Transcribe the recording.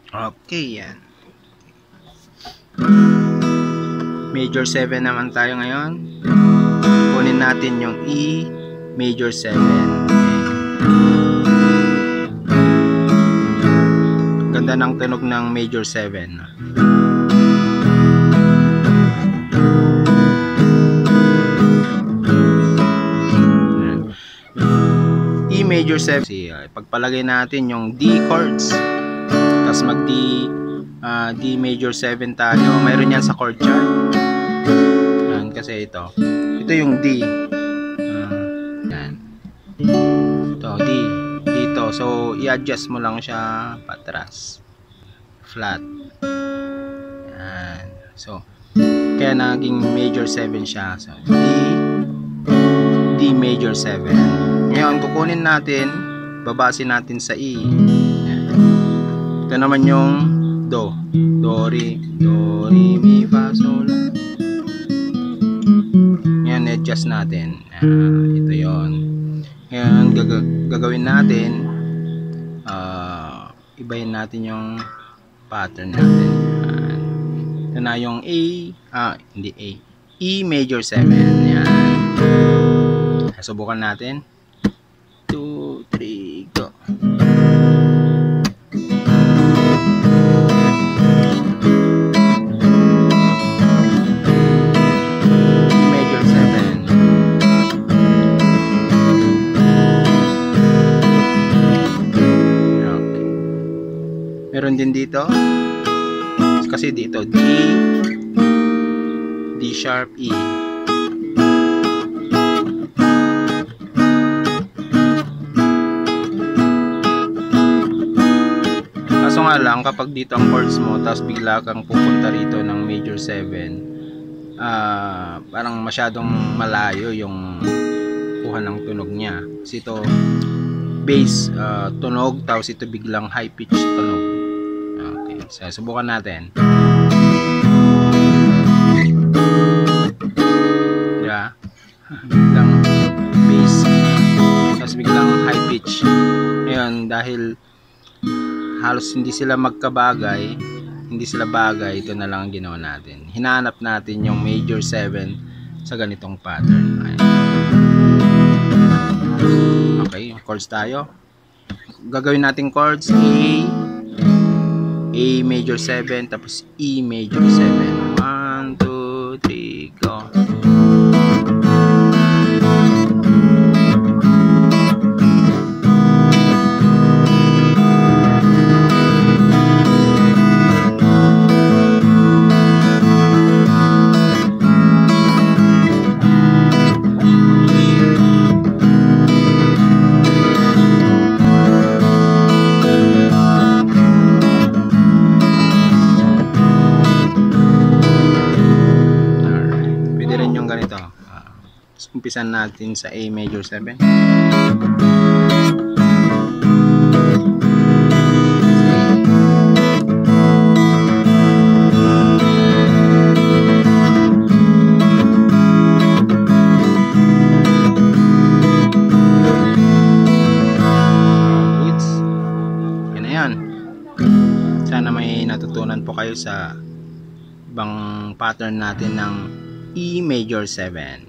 Okay, yan. Major 7 naman tayo ngayon. Kunin natin yung E major 7. Ganda ng tunog ng major 7. E major 7. Pagpalagay natin yung D chords, tapos mag D major 7 tayo. Mayroon yan sa chord chart. Yan, kasi ito yung D. Yan. Ito D dito. So i-adjust mo lang siya patras. Flat. Yan. So kaya naging major 7 siya. So D major 7. Ngayon kukunin natin, babasin natin sa E. Yan. Ito naman yung Do, re, mi, fa, sol. Ngayon adjust natin. Ito yon. Ngayon gagawin natin, ibahin natin yung pattern natin. Ito na yung hindi A, E major 7. Yan. Subukan natin. 2, 3, go. Meron din dito kasi dito D sharp E. Kaso nga lang kapag dito ang chords mo tapos bigla kang pupunta rito ng major 7, parang masyadong malayo yung kuha ng tunog niya. Kasi ito bass tunog, tapos ito biglang high pitch tunog. Okay, so subukan natin. Yeah. Biglang bass, tapos biglang high pitch. Ngayon, dahil halos hindi sila magkabagay, hindi sila bagay, ito na lang ang ginawa natin. Hinahanap natin yung major 7 sa ganitong pattern. Okay, chords tayo. Gagawin natin chords A major 7, tapos E major 7. 1, 2, 3, go. Umpisan natin sa A major 7. Yan na yan. Sana may natutunan po kayo sa ibang pattern natin ng E major 7.